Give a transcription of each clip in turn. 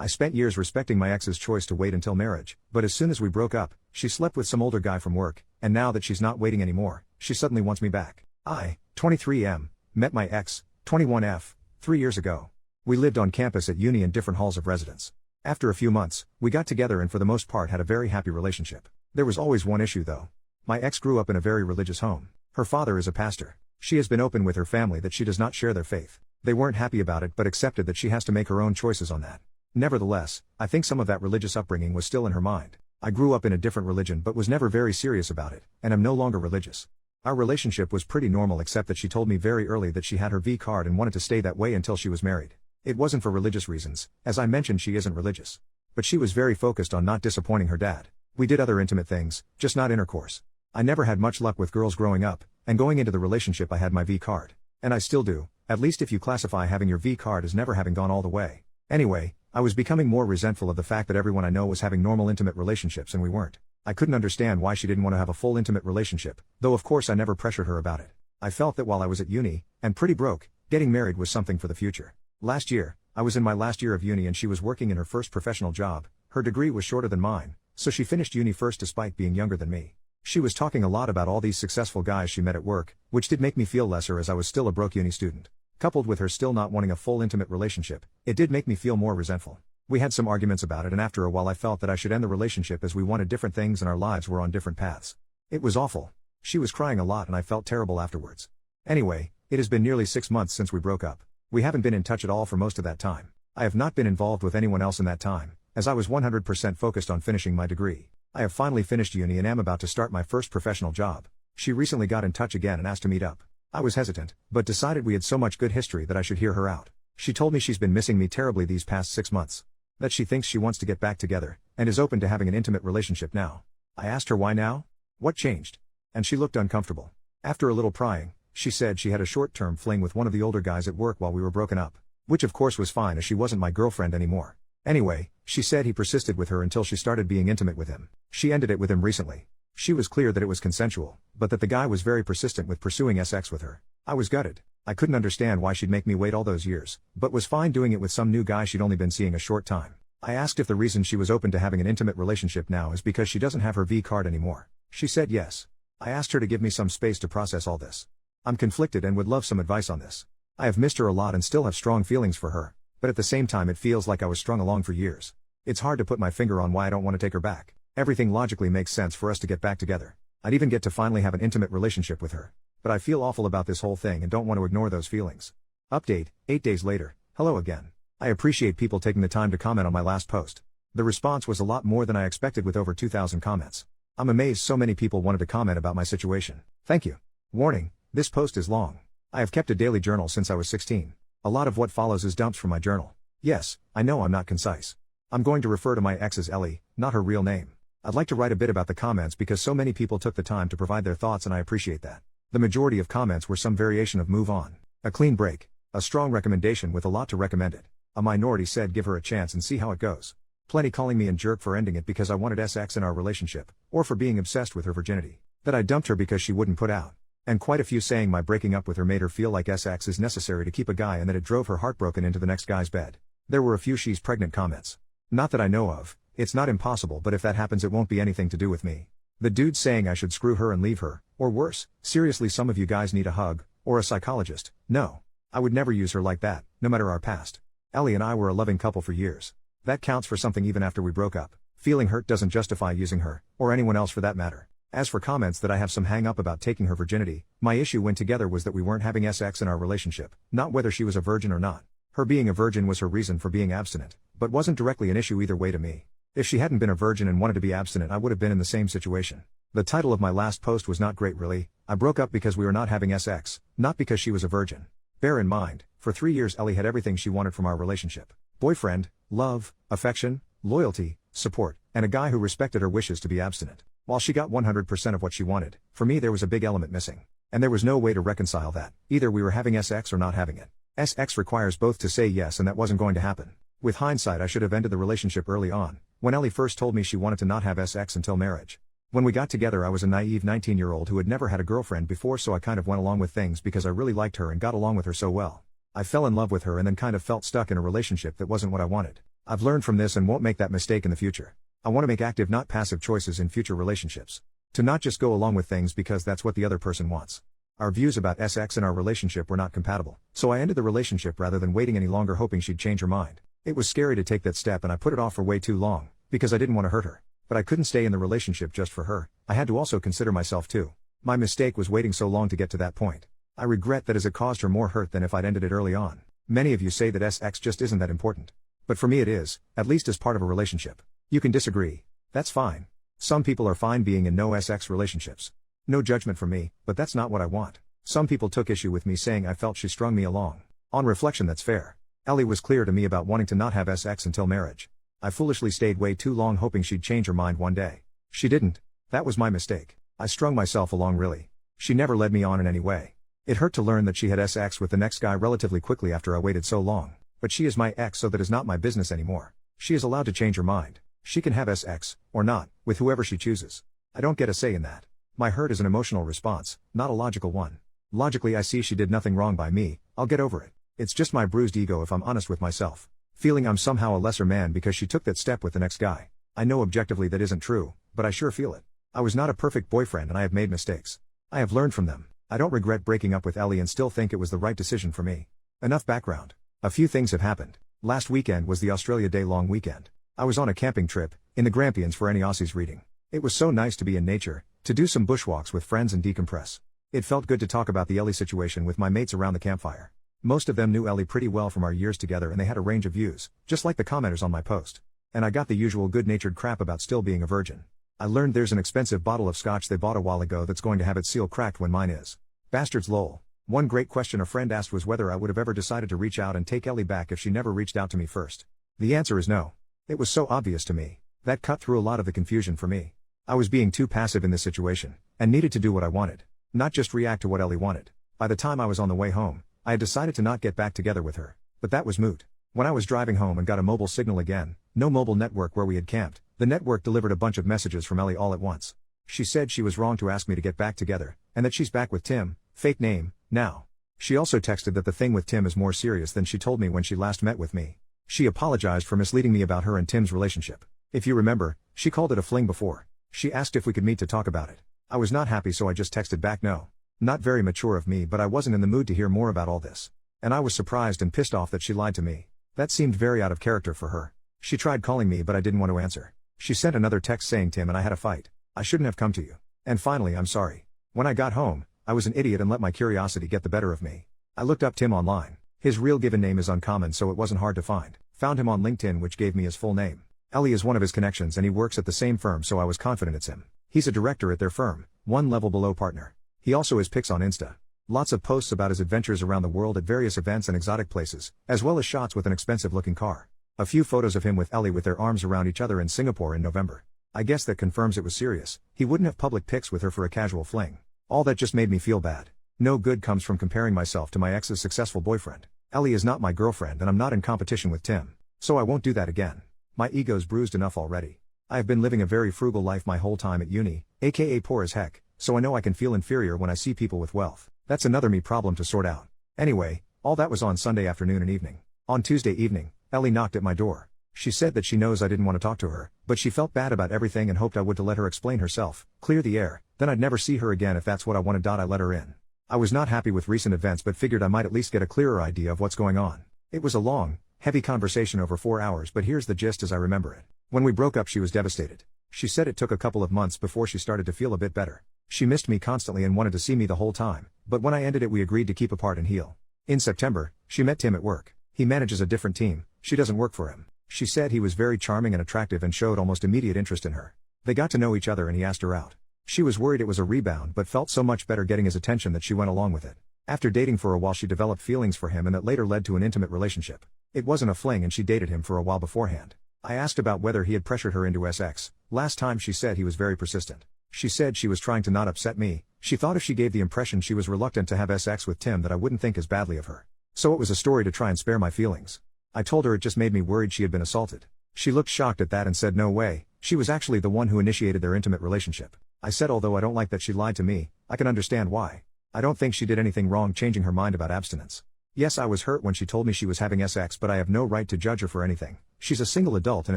I spent years respecting my ex's choice to wait until marriage, but as soon as we broke up, she slept with some older guy from work, and now that she's not waiting anymore, she suddenly wants me back. I, 23M, met my ex, 21F, 3 years ago. We lived on campus at uni in different halls of residence. After a few months, we got together and for the most part had a very happy relationship. There was always one issue though. My ex grew up in a very religious home. Her father is a pastor. She has been open with her family that she does not share their faith. They weren't happy about it but accepted that she has to make her own choices on that. Nevertheless, I think some of that religious upbringing was still in her mind. I grew up in a different religion but was never very serious about it, and am no longer religious. Our relationship was pretty normal except that she told me very early that she had her V card and wanted to stay that way until she was married. It wasn't for religious reasons, as I mentioned she isn't religious. But she was very focused on not disappointing her dad. We did other intimate things, just not intercourse. I never had much luck with girls growing up, and going into the relationship I had my V card. And I still do, at least if you classify having your V card as never having gone all the way. Anyway, I was becoming more resentful of the fact that everyone I know was having normal intimate relationships and we weren't. I couldn't understand why she didn't want to have a full intimate relationship, though of course I never pressured her about it. I felt that while I was at uni, and pretty broke, getting married was something for the future. Last year, I was in my last year of uni and she was working in her first professional job. Her degree was shorter than mine, so she finished uni first despite being younger than me. She was talking a lot about all these successful guys she met at work, which did make me feel lesser as I was still a broke uni student. Coupled with her still not wanting a full intimate relationship, it did make me feel more resentful. We had some arguments about it and after a while I felt that I should end the relationship as we wanted different things and our lives were on different paths. It was awful. She was crying a lot and I felt terrible afterwards. Anyway, it has been nearly 6 months since we broke up. We haven't been in touch at all for most of that time. I have not been involved with anyone else in that time, as I was 100% focused on finishing my degree. I have finally finished uni and am about to start my first professional job. She recently got in touch again and asked to meet up. I was hesitant, but decided we had so much good history that I should hear her out. She told me she's been missing me terribly these past 6 months. That she thinks she wants to get back together, and is open to having an intimate relationship now. I asked her why now? What changed? And she looked uncomfortable. After a little prying, she said she had a short-term fling with one of the older guys at work while we were broken up. Which of course was fine as she wasn't my girlfriend anymore. Anyway, she said he persisted with her until she started being intimate with him. She ended it with him recently. She was clear that it was consensual, but that the guy was very persistent with pursuing sex with her. I was gutted. I couldn't understand why she'd make me wait all those years, but was fine doing it with some new guy she'd only been seeing a short time. I asked if the reason she was open to having an intimate relationship now is because she doesn't have her V card anymore. She said yes. I asked her to give me some space to process all this. I'm conflicted and would love some advice on this. I have missed her a lot and still have strong feelings for her, but at the same time it feels like I was strung along for years. It's hard to put my finger on why I don't want to take her back. Everything logically makes sense for us to get back together. I'd even get to finally have an intimate relationship with her. But I feel awful about this whole thing and don't want to ignore those feelings. Update, 8 days later, hello again. I appreciate people taking the time to comment on my last post. The response was a lot more than I expected with over 2,000 comments. I'm amazed so many people wanted to comment about my situation. Thank you. Warning, this post is long. I have kept a daily journal since I was 16. A lot of what follows is dumps from my journal. Yes, I know I'm not concise. I'm going to refer to my ex as Ellie, not her real name. I'd like to write a bit about the comments because so many people took the time to provide their thoughts and I appreciate that. The majority of comments were some variation of move on, a clean break, a strong recommendation with a lot to recommend it. A minority said give her a chance and see how it goes. Plenty calling me a jerk for ending it because I wanted sex in our relationship, or for being obsessed with her virginity. That I dumped her because she wouldn't put out. And quite a few saying my breaking up with her made her feel like sex is necessary to keep a guy and that it drove her heartbroken into the next guy's bed. There were a few she's pregnant comments. Not that I know of, it's not impossible but if that happens it won't be anything to do with me. The dude saying I should screw her and leave her, or worse, seriously some of you guys need a hug, or a psychologist. No. I would never use her like that, no matter our past. Ellie and I were a loving couple for years. That counts for something even after we broke up. Feeling hurt doesn't justify using her, or anyone else for that matter. As for comments that I have some hang up about taking her virginity, my issue when together was that we weren't having sex in our relationship, not whether she was a virgin or not. Her being a virgin was her reason for being abstinent, but wasn't directly an issue either way to me. If she hadn't been a virgin and wanted to be abstinent I would have been in the same situation. The title of my last post was not great really. I broke up because we were not having sex, not because she was a virgin. Bear in mind, for 3 years Ellie had everything she wanted from our relationship. Boyfriend, love, affection, loyalty, support, and a guy who respected her wishes to be abstinent. While she got 100% of what she wanted, for me there was a big element missing. And there was no way to reconcile that. Either we were having sex or not having it. Sex requires both to say yes and that wasn't going to happen. With hindsight I should have ended the relationship early on, when Ellie first told me she wanted to not have sex until marriage. When we got together I was a naive 19-year-old who had never had a girlfriend before so I kind of went along with things because I really liked her and got along with her so well. I fell in love with her and then kind of felt stuck in a relationship that wasn't what I wanted. I've learned from this and won't make that mistake in the future. I want to make active, not passive choices in future relationships. To not just go along with things because that's what the other person wants. Our views about sex in our relationship were not compatible, so I ended the relationship rather than waiting any longer hoping she'd change her mind. It was scary to take that step and I put it off for way too long, because I didn't want to hurt her. But I couldn't stay in the relationship just for her, I had to also consider myself too. My mistake was waiting so long to get to that point. I regret that as it caused her more hurt than if I'd ended it early on. Many of you say that sex just isn't that important. But for me it is, at least as part of a relationship. You can disagree. That's fine. Some people are fine being in no sex relationships. No judgment from me, but that's not what I want. Some people took issue with me saying I felt she strung me along. On reflection, that's fair. Ellie was clear to me about wanting to not have sex until marriage. I foolishly stayed way too long hoping she'd change her mind one day. She didn't. That was my mistake. I strung myself along really. She never led me on in any way. It hurt to learn that she had sex with the next guy relatively quickly after I waited so long. But she is my ex, so that is not my business anymore. She is allowed to change her mind. She can have sex, or not, with whoever she chooses. I don't get a say in that. My hurt is an emotional response, not a logical one. Logically I see she did nothing wrong by me, I'll get over it. It's just my bruised ego if I'm honest with myself. Feeling I'm somehow a lesser man because she took that step with the next guy. I know objectively that isn't true, but I sure feel it. I was not a perfect boyfriend and I have made mistakes. I have learned from them. I don't regret breaking up with Ellie and still think it was the right decision for me. Enough background. A few things have happened. Last weekend was the Australia Day long weekend. I was on a camping trip, in the Grampians for any Aussies reading. It was so nice to be in nature, to do some bushwalks with friends and decompress. It felt good to talk about the Ellie situation with my mates around the campfire. Most of them knew Ellie pretty well from our years together and they had a range of views, just like the commenters on my post. And I got the usual good-natured crap about still being a virgin. I learned there's an expensive bottle of scotch they bought a while ago that's going to have its seal cracked when mine is. Bastards lol. One great question a friend asked was whether I would have ever decided to reach out and take Ellie back if she never reached out to me first. The answer is no. It was so obvious to me. That cut through a lot of the confusion for me. I was being too passive in this situation, and needed to do what I wanted. Not just react to what Ellie wanted. By the time I was on the way home, I had decided to not get back together with her. But that was moot. When I was driving home and got a mobile signal again, no mobile network where we had camped, the network delivered a bunch of messages from Ellie all at once. She said she was wrong to ask me to get back together, and that she's back with Tim, fake name, now. She also texted that the thing with Tim is more serious than she told me when she last met with me. She apologized for misleading me about her and Tim's relationship. If you remember, she called it a fling before. She asked if we could meet to talk about it. I was not happy so I just texted back no. Not very mature of me but I wasn't in the mood to hear more about all this. And I was surprised and pissed off that she lied to me. That seemed very out of character for her. She tried calling me but I didn't want to answer. She sent another text saying Tim and I had a fight. I shouldn't have come to you. And finally I'm sorry. When I got home, I was an idiot and let my curiosity get the better of me. I looked up Tim online. His real given name is uncommon so it wasn't hard to find. Found him on LinkedIn which gave me his full name. Ellie is one of his connections and he works at the same firm so I was confident it's him. He's a director at their firm, one level below partner. He also has pics on Insta. Lots of posts about his adventures around the world at various events and exotic places, as well as shots with an expensive looking car. A few photos of him with Ellie with their arms around each other in Singapore in November. I guess that confirms it was serious. He wouldn't have public pics with her for a casual fling. All that just made me feel bad. No good comes from comparing myself to my ex's successful boyfriend. Ellie is not my girlfriend and I'm not in competition with Tim. So I won't do that again. My ego's bruised enough already. I have been living a very frugal life my whole time at uni, aka poor as heck, so I know I can feel inferior when I see people with wealth. That's another me problem to sort out. Anyway, all that was on Sunday afternoon and evening. On Tuesday evening, Ellie knocked at my door. She said that she knows I didn't want to talk to her, but she felt bad about everything and hoped I would to let her explain herself, clear the air, then I'd never see her again if that's what I wanted. I let her in. I was not happy with recent events but figured I might at least get a clearer idea of what's going on. It was a long, heavy conversation over 4 hours but here's the gist as I remember it. When we broke up she was devastated. She said it took a couple of months before she started to feel a bit better. She missed me constantly and wanted to see me the whole time, but when I ended it we agreed to keep apart and heal. In September, she met Tim at work. He manages a different team, she doesn't work for him. She said he was very charming and attractive and showed almost immediate interest in her. They got to know each other and he asked her out. She was worried it was a rebound but felt so much better getting his attention that she went along with it. After dating for a while she developed feelings for him and that later led to an intimate relationship. It wasn't a fling and she dated him for a while beforehand. I asked about whether he had pressured her into sex. Last time she said he was very persistent. She said she was trying to not upset me. She thought if she gave the impression she was reluctant to have sex with Tim that I wouldn't think as badly of her. So it was a story to try and spare my feelings. I told her it just made me worried she had been assaulted. She looked shocked at that and said no way, she was actually the one who initiated their intimate relationship. I said although I don't like that she lied to me, I can understand why. I don't think she did anything wrong changing her mind about abstinence. Yes, I was hurt when she told me she was having sex but I have no right to judge her for anything. She's a single adult and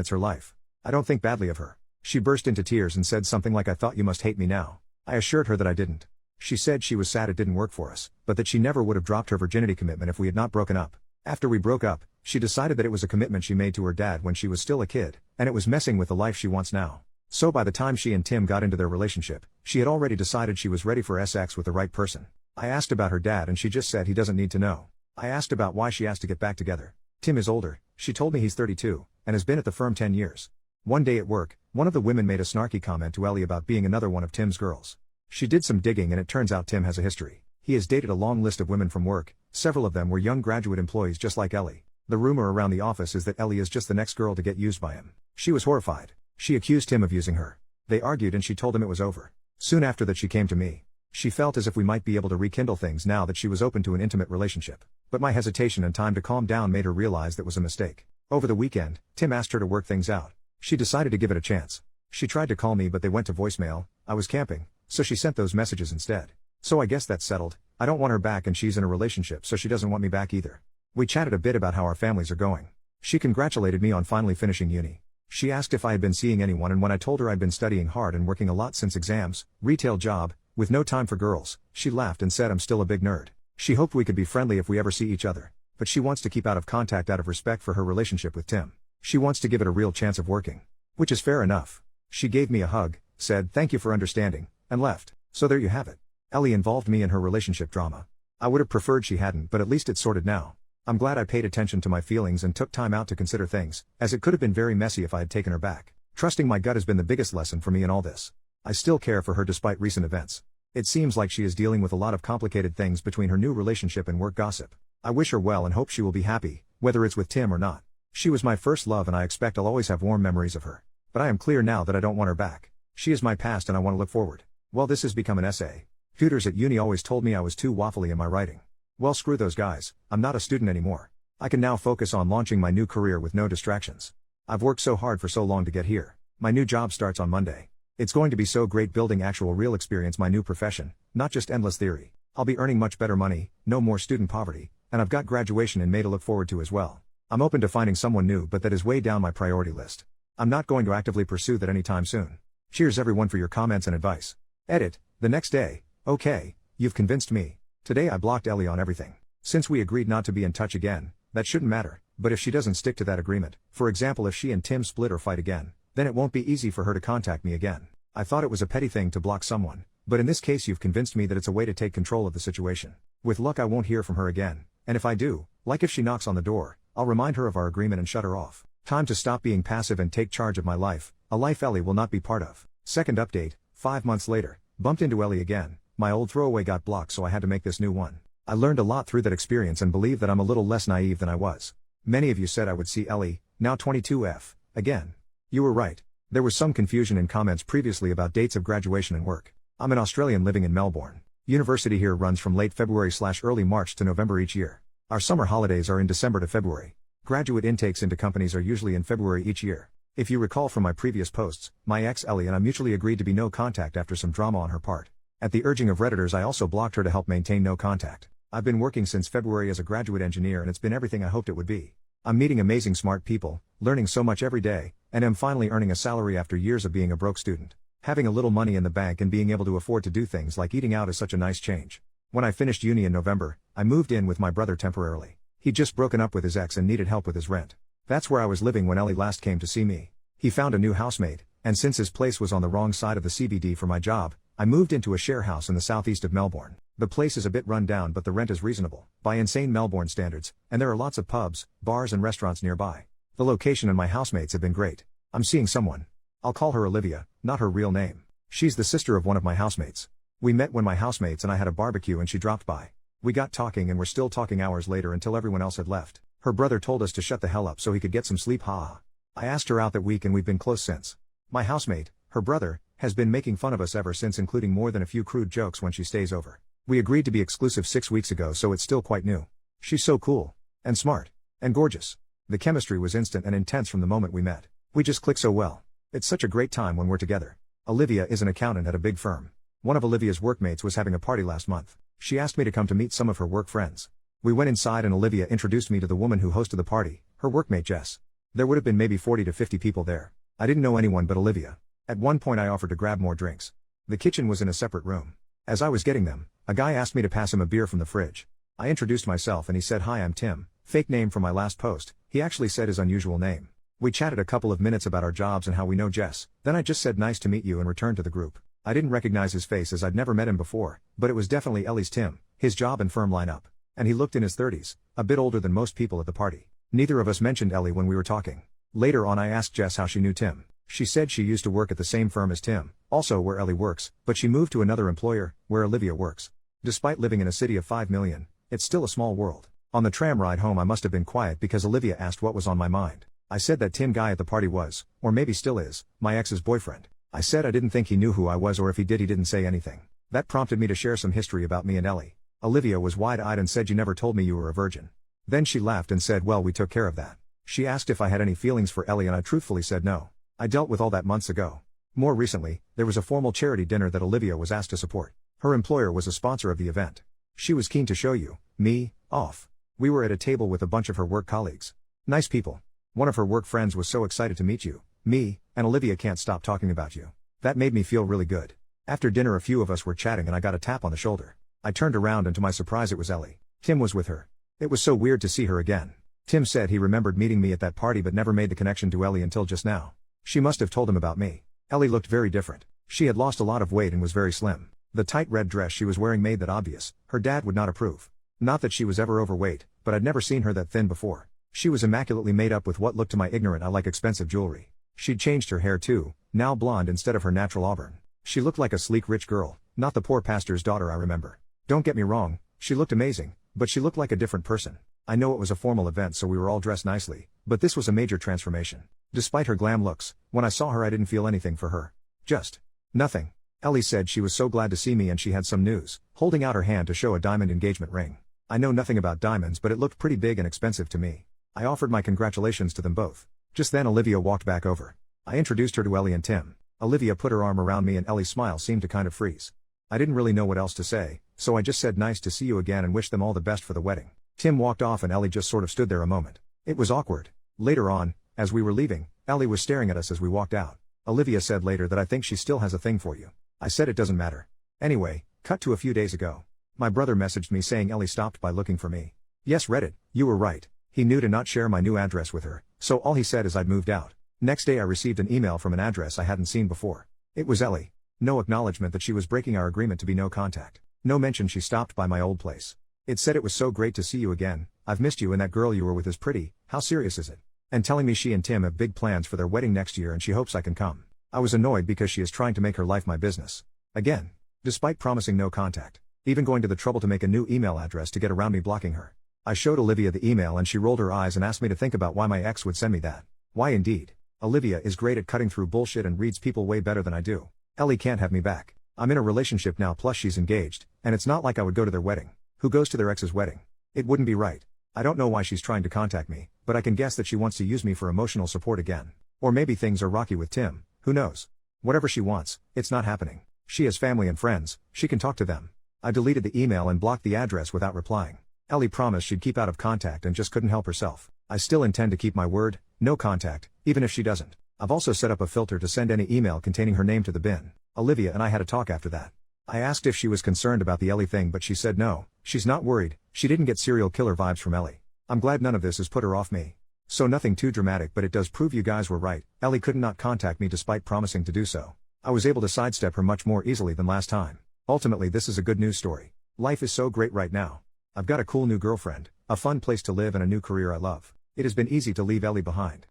it's her life. I don't think badly of her. She burst into tears and said something like, "I thought you must hate me now." I assured her that I didn't. She said she was sad it didn't work for us, but that she never would have dropped her virginity commitment if we had not broken up. After we broke up, she decided that it was a commitment she made to her dad when she was still a kid, and it was messing with the life she wants now. So by the time she and Tim got into their relationship, she had already decided she was ready for sex with the right person. I asked about her dad and she just said he doesn't need to know. I asked about why she asked to get back together. Tim is older, she told me he's 32, and has been at the firm 10 years. One day at work, one of the women made a snarky comment to Ellie about being another one of Tim's girls. She did some digging and it turns out Tim has a history. He has dated a long list of women from work, several of them were young graduate employees just like Ellie. The rumor around the office is that Ellie is just the next girl to get used by him. She was horrified. She accused him of using her. They argued and she told him it was over. Soon after that she came to me. She felt as if we might be able to rekindle things now that she was open to an intimate relationship. But my hesitation and time to calm down made her realize that was a mistake. Over the weekend, Tim asked her to work things out. She decided to give it a chance. She tried to call me but they went to voicemail. I was camping, so she sent those messages instead. So I guess that's settled. I don't want her back and she's in a relationship so she doesn't want me back either. We chatted a bit about how our families are going. She congratulated me on finally finishing uni. She asked if I had been seeing anyone and when I told her I'd been studying hard and working a lot since exams, retail job, with no time for girls, she laughed and said I'm still a big nerd. She hoped we could be friendly if we ever see each other. But she wants to keep out of contact out of respect for her relationship with Tim. She wants to give it a real chance of working. Which is fair enough. She gave me a hug, said thank you for understanding, and left. So there you have it. Ellie involved me in her relationship drama. I would have preferred she hadn't, but at least it's sorted now. I'm glad I paid attention to my feelings and took time out to consider things, as it could have been very messy if I had taken her back. Trusting my gut has been the biggest lesson for me in all this. I still care for her despite recent events. It seems like she is dealing with a lot of complicated things between her new relationship and work gossip. I wish her well and hope she will be happy, whether it's with Tim or not. She was my first love and I expect I'll always have warm memories of her. But I am clear now that I don't want her back. She is my past and I want to look forward. Well, this has become an essay. Tutors at uni always told me I was too waffly in my writing. Well, screw those guys, I'm not a student anymore. I can now focus on launching my new career with no distractions. I've worked so hard for so long to get here. My new job starts on Monday. It's going to be so great building actual real experience, my new profession, not just endless theory. I'll be earning much better money, no more student poverty, and I've got graduation in May to look forward to as well. I'm open to finding someone new, but that is way down my priority list. I'm not going to actively pursue that anytime soon. Cheers everyone for your comments and advice. Edit, the next day. Okay, you've convinced me. Today I blocked Ellie on everything. Since we agreed not to be in touch again, that shouldn't matter, but if she doesn't stick to that agreement, for example if she and Tim split or fight again, then it won't be easy for her to contact me again. I thought it was a petty thing to block someone, but in this case you've convinced me that it's a way to take control of the situation. With luck I won't hear from her again, and if I do, like if she knocks on the door, I'll remind her of our agreement and shut her off. Time to stop being passive and take charge of my life, a life Ellie will not be part of. Second update, 5 months later, bumped into Ellie again. My old throwaway got blocked so I had to make this new one. I learned a lot through that experience and believe that I'm a little less naive than I was. Many of you said I would see Ellie, now 22F, again. You were right. There was some confusion in comments previously about dates of graduation and work. I'm an Australian living in Melbourne. University here runs from late February/early March to November each year. Our summer holidays are in December to February. Graduate intakes into companies are usually in February each year. If you recall from my previous posts, my ex Ellie and I mutually agreed to be no contact after some drama on her part. At the urging of Redditors I also blocked her to help maintain no contact. I've been working since February as a graduate engineer and it's been everything I hoped it would be. I'm meeting amazing smart people, learning so much every day, and am finally earning a salary after years of being a broke student. Having a little money in the bank and being able to afford to do things like eating out is such a nice change. When I finished uni in November, I moved in with my brother temporarily. He'd just broken up with his ex and needed help with his rent. That's where I was living when Ellie last came to see me. He found a new housemate, and since his place was on the wrong side of the CBD for my job, I moved into a share house in the southeast of Melbourne. The place is a bit run down but the rent is reasonable, by insane Melbourne standards, and there are lots of pubs, bars and restaurants nearby. The location and my housemates have been great. I'm seeing someone. I'll call her Olivia, not her real name. She's the sister of one of my housemates. We met when my housemates and I had a barbecue and she dropped by. We got talking and were still talking hours later until everyone else had left. Her brother told us to shut the hell up so he could get some sleep, haha. I asked her out that week and we've been close since. My housemate, her brother, has been making fun of us ever since, including more than a few crude jokes when she stays over. We agreed to be exclusive 6 weeks ago so it's still quite new. She's so cool. And smart. And gorgeous. The chemistry was instant and intense from the moment we met. We just click so well. It's such a great time when we're together. Olivia is an accountant at a big firm. One of Olivia's workmates was having a party last month. She asked me to come to meet some of her work friends. We went inside and Olivia introduced me to the woman who hosted the party, her workmate Jess. There would have been maybe 40 to 50 people there. I didn't know anyone but Olivia. At one point I offered to grab more drinks. The kitchen was in a separate room. As I was getting them, a guy asked me to pass him a beer from the fridge. I introduced myself and he said, "Hi, I'm Tim," fake name from my last post. He actually said his unusual name. We chatted a couple of minutes about our jobs and how we know Jess. Then I just said nice to meet you and returned to the group. I didn't recognize his face as I'd never met him before, but it was definitely Ellie's Tim, his job and firm lineup. And he looked in his 30s, a bit older than most people at the party. Neither of us mentioned Ellie when we were talking. Later on I asked Jess how she knew Tim. She said she used to work at the same firm as Tim, also where Ellie works, but she moved to another employer, where Olivia works. Despite living in a city of 5 million, it's still a small world. On the tram ride home I must have been quiet because Olivia asked what was on my mind. I said that Tim guy at the party was, or maybe still is, my ex's boyfriend. I said I didn't think he knew who I was, or if he did he didn't say anything. That prompted me to share some history about me and Ellie. Olivia was wide-eyed and said, "You never told me you were a virgin." Then she laughed and said, "Well, we took care of that." She asked if I had any feelings for Ellie and I truthfully said no. I dealt with all that months ago. More recently, there was a formal charity dinner that Olivia was asked to support. Her employer was a sponsor of the event. She was keen to show me off. We were at a table with a bunch of her work colleagues. Nice people. One of her work friends was so excited to meet me, and Olivia can't stop talking about you. That made me feel really good. After dinner a few of us were chatting and I got a tap on the shoulder. I turned around and to my surprise it was Ellie. Tim was with her. It was so weird to see her again. Tim said he remembered meeting me at that party but never made the connection to Ellie until just now. She must have told him about me. Ellie looked very different. She had lost a lot of weight and was very slim. The tight red dress she was wearing made that obvious. Her dad would not approve. Not that she was ever overweight, but I'd never seen her that thin before. She was immaculately made up with what looked to my ignorant eye like expensive jewelry. She'd changed her hair too, now blonde instead of her natural auburn. She looked like a sleek rich girl, not the poor pastor's daughter I remember. Don't get me wrong, she looked amazing, but she looked like a different person. I know it was a formal event so we were all dressed nicely, but this was a major transformation. Despite her glam looks, when I saw her I didn't feel anything for her. Just nothing. Ellie said she was so glad to see me and she had some news, holding out her hand to show a diamond engagement ring. I know nothing about diamonds but it looked pretty big and expensive to me. I offered my congratulations to them both. Just then Olivia walked back over. I introduced her to Ellie and Tim. Olivia put her arm around me and Ellie's smile seemed to kind of freeze. I didn't really know what else to say, so I just said nice to see you again and wished them all the best for the wedding. Tim walked off and Ellie just sort of stood there a moment. It was awkward. Later on, as we were leaving, Ellie was staring at us as we walked out. Olivia said later that I think she still has a thing for you. I said it doesn't matter. Anyway, cut to a few days ago. My brother messaged me saying Ellie stopped by looking for me. Yes, Reddit, you were right. He knew to not share my new address with her, so all he said is I'd moved out. Next day I received an email from an address I hadn't seen before. It was Ellie. No acknowledgement that she was breaking our agreement to be no contact. No mention she stopped by my old place. It said it was so great to see you again, I've missed you and that girl you were with is pretty, how serious is it? And telling me she and Tim have big plans for their wedding next year and she hopes I can come. I was annoyed because she is trying to make her life my business. Again. Despite promising no contact. Even going to the trouble to make a new email address to get around me blocking her. I showed Olivia the email and she rolled her eyes and asked me to think about why my ex would send me that. Why indeed. Olivia is great at cutting through bullshit and reads people way better than I do. Ellie can't have me back. I'm in a relationship now plus she's engaged, and it's not like I would go to their wedding. Who goes to their ex's wedding? It wouldn't be right. I don't know why she's trying to contact me, but I can guess that she wants to use me for emotional support again. Or maybe things are rocky with Tim, who knows? Whatever she wants, it's not happening. She has family and friends, she can talk to them. I deleted the email and blocked the address without replying. Ellie promised she'd keep out of contact and just couldn't help herself. I still intend to keep my word, no contact, even if she doesn't. I've also set up a filter to send any email containing her name to the bin. Olivia and I had a talk after that. I asked if she was concerned about the Ellie thing but she said no, she's not worried, she didn't get serial killer vibes from Ellie. I'm glad none of this has put her off me. So nothing too dramatic but it does prove you guys were right, Ellie could not contact me despite promising to do so. I was able to sidestep her much more easily than last time. Ultimately this is a good news story. Life is so great right now. I've got a cool new girlfriend, a fun place to live and a new career I love. It has been easy to leave Ellie behind.